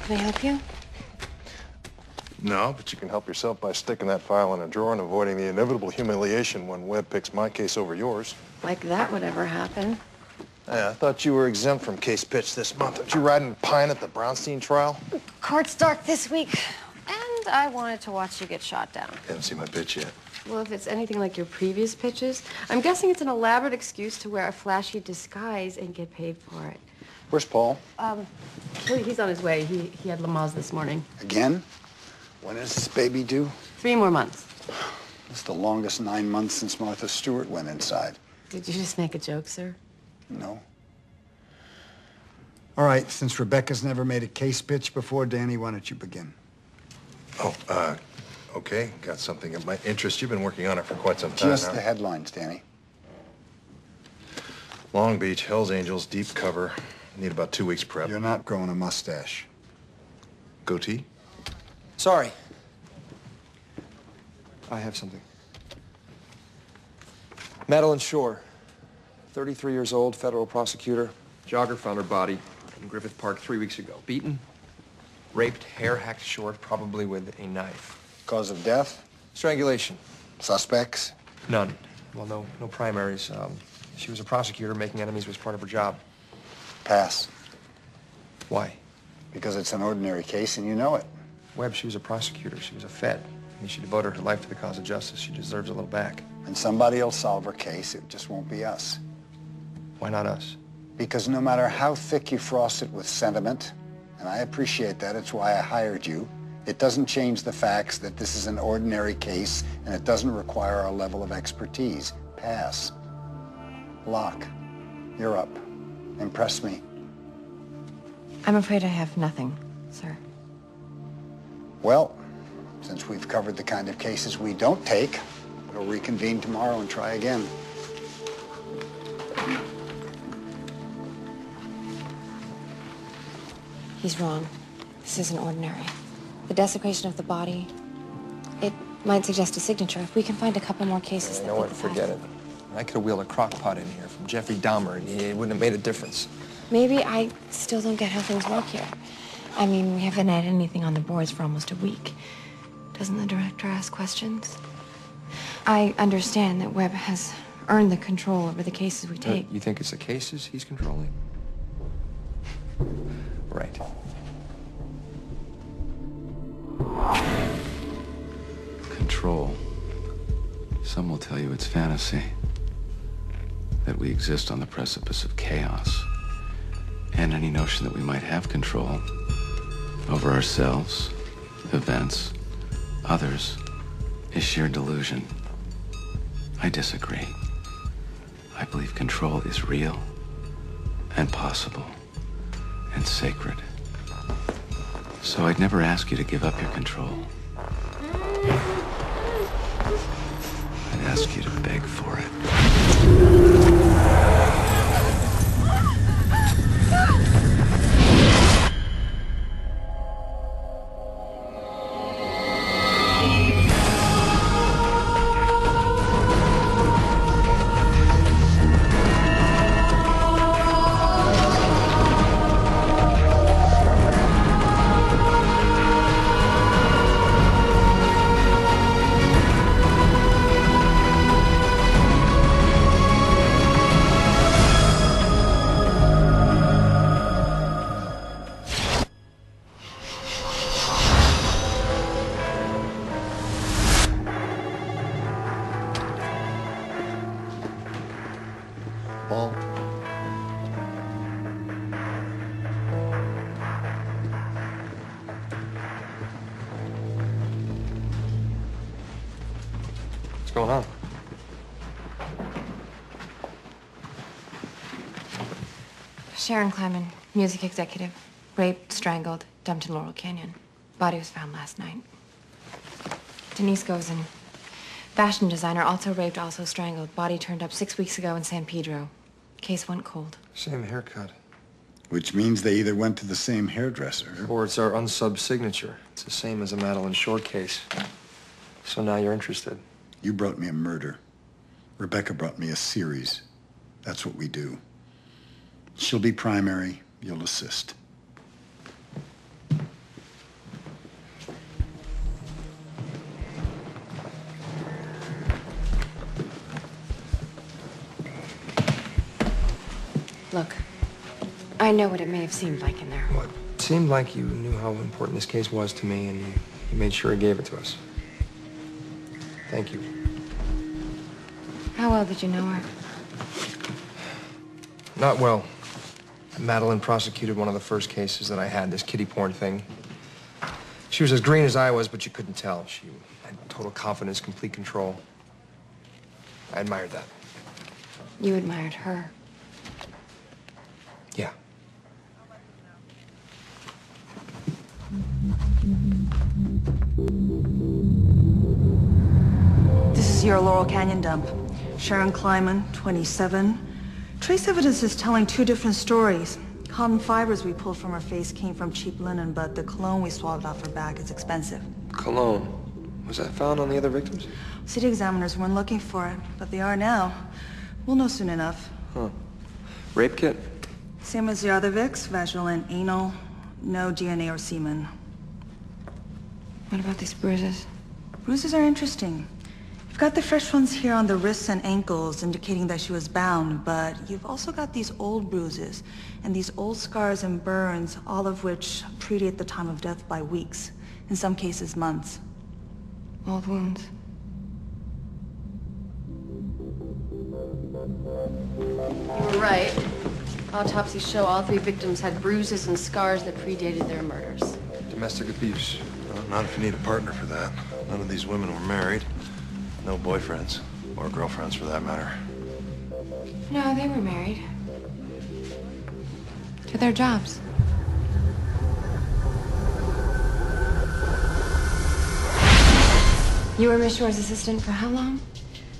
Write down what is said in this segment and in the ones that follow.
Can I help you? No, but you can help yourself by sticking that file in a drawer and avoiding the inevitable humiliation when Webb picks my case over yours. Like that would ever happen. Hey, I thought you were exempt from case pitch this month. Aren't you riding Pine at the Brownstein trial? Court's dark this week, and I wanted to watch you get shot down. Haven't seen my pitch yet. Well, if it's anything like your previous pitches, I'm guessing it's an elaborate excuse to wear a flashy disguise and get paid for it. Where's Paul? Well, he's on his way. He had Lamaze this morning. Again? When is this baby due? 3 more months. It's the longest 9 months since Martha Stewart went inside. Did you just make a joke, sir? No. All right, since Rebecca's never made a case pitch before, Danny, why don't you begin? Oh, okay. Got something that might interest you. Been working on it for quite some time now. Just the headlines, Danny. Long Beach, Hells Angels, deep cover. Need about 2 weeks prep. You're not growing a mustache. Goatee? Sorry. I have something. Madeline Shore, 33 years old, federal prosecutor. Jogger found her body in Griffith Park 3 weeks ago. Beaten, raped, hair hacked short, probably with a knife. Cause of death? Strangulation. Suspects? None. Well, no primaries. She was a prosecutor. Making enemies was part of her job. Pass. Why? Because it's an ordinary case and you know it. Webb, she was a prosecutor. She was a Fed. I mean, she devoted her life to the cause of justice. She deserves a little back. And somebody will solve her case. It just won't be us. Why not us? Because no matter how thick you frost it with sentiment, and I appreciate that, it's why I hired you, it doesn't change the facts that this is an ordinary case and it doesn't require our level of expertise. Pass. Locke, you're up. Impress me. I'm afraid I have nothing, sir. Well, since we've covered the kind of cases we don't take, we'll reconvene tomorrow and try again. He's wrong. This isn't ordinary. The desecration of the body, it might suggest a signature. If we can find a couple more cases You that know what? fit the Forget it. pattern. I could have wheeled a crock pot in here from Jeffrey Dahmer, and it wouldn't have made a difference. Maybe I still don't get how things work here. I mean, we haven't had anything on the boards for almost a week. Doesn't the director ask questions? I understand that Webb has earned the control over the cases we take. You think it's the cases he's controlling? Right. Control. Some will tell you it's fantasy. That we exist on the precipice of chaos. And any notion that we might have control over ourselves, events, others, is sheer delusion. I disagree. I believe control is real and possible and sacred. So I'd never ask you to give up your control. I'd ask you to beg for it. Paul? What's going on? Sharon Kleiman, music executive. Raped, strangled, dumped in Laurel Canyon. Body was found last night. Denise Gozen, fashion designer, also raped, also strangled. Body turned up 6 weeks ago in San Pedro. Case went cold. Same haircut. Which means they either went to the same hairdresser. Or it's our unsub signature. It's the same as a Madeline Shore case. So now you're interested. You brought me a murder. Rebecca brought me a series. That's what we do. She'll be primary. You'll assist. Look, I know what it may have seemed like in there. Well, it seemed like you knew how important this case was to me, and you made sure you gave it to us. Thank you. How well did you know her? Not well. Madeline prosecuted one of the first cases that I had, this kiddie porn thing. She was as green as I was, but you couldn't tell. She had total confidence, complete control. I admired that. You admired her. Yeah. This is your Laurel Canyon dump. Sharon Kleiman, 27. Trace evidence is telling two different stories. Cotton fibers we pulled from her face came from cheap linen, but the cologne we swallowed off her back is expensive. Cologne. Was that found on the other victims? City examiners weren't looking for it, but they are now. We'll know soon enough. Huh. Rape kit? Same as the other Vicks, vaginal and anal. No DNA or semen. What about these bruises? Bruises are interesting. You've got the fresh ones here on the wrists and ankles, indicating that she was bound, but you've also got these old bruises and these old scars and burns, all of which predate the time of death by weeks, in some cases months. Old wounds. You were right. Autopsies show all three victims had bruises and scars that predated their murders. Domestic abuse. Well, not if you need a partner for that. None of these women were married. No boyfriends. Or girlfriends, for that matter. No, they were married. To their jobs. You were Miss Shore's assistant for how long?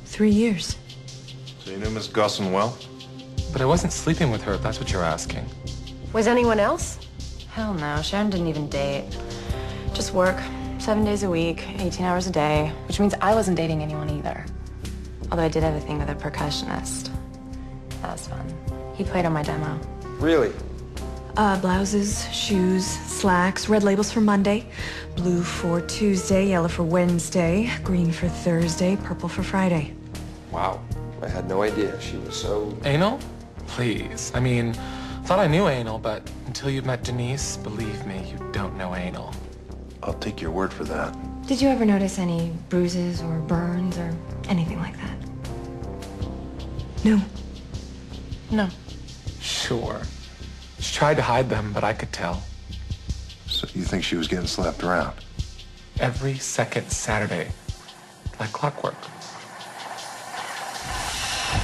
3 years. So you knew Miss Gusson well? But I wasn't sleeping with her, if that's what you're asking. Was anyone else? Hell no, Sharon didn't even date. Just work, 7 days a week, 18 hours a day, which means I wasn't dating anyone either. Although I did have a thing with a percussionist. That was fun. He played on my demo. Really? Blouses, shoes, slacks, red labels for Monday, blue for Tuesday, yellow for Wednesday, green for Thursday, purple for Friday. Wow. I had no idea she was so... Anal? Please. I mean, thought I knew anal, but until you've met Denise, believe me, you don't know anal. I'll take your word for that. Did you ever notice any bruises or burns or anything like that? No. No. Sure. She tried to hide them, but I could tell. So you think she was getting slapped around? Every second Saturday. Like clockwork.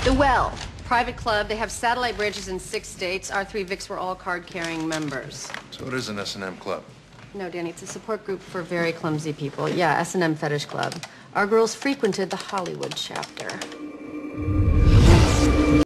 The Well, private club. They have satellite branches in 6 states. Our three Vicks were all card-carrying members. So it is an S&M club. No, Danny, it's a support group for very clumsy people. Yeah, S&M Fetish Club. Our girls frequented the Hollywood chapter.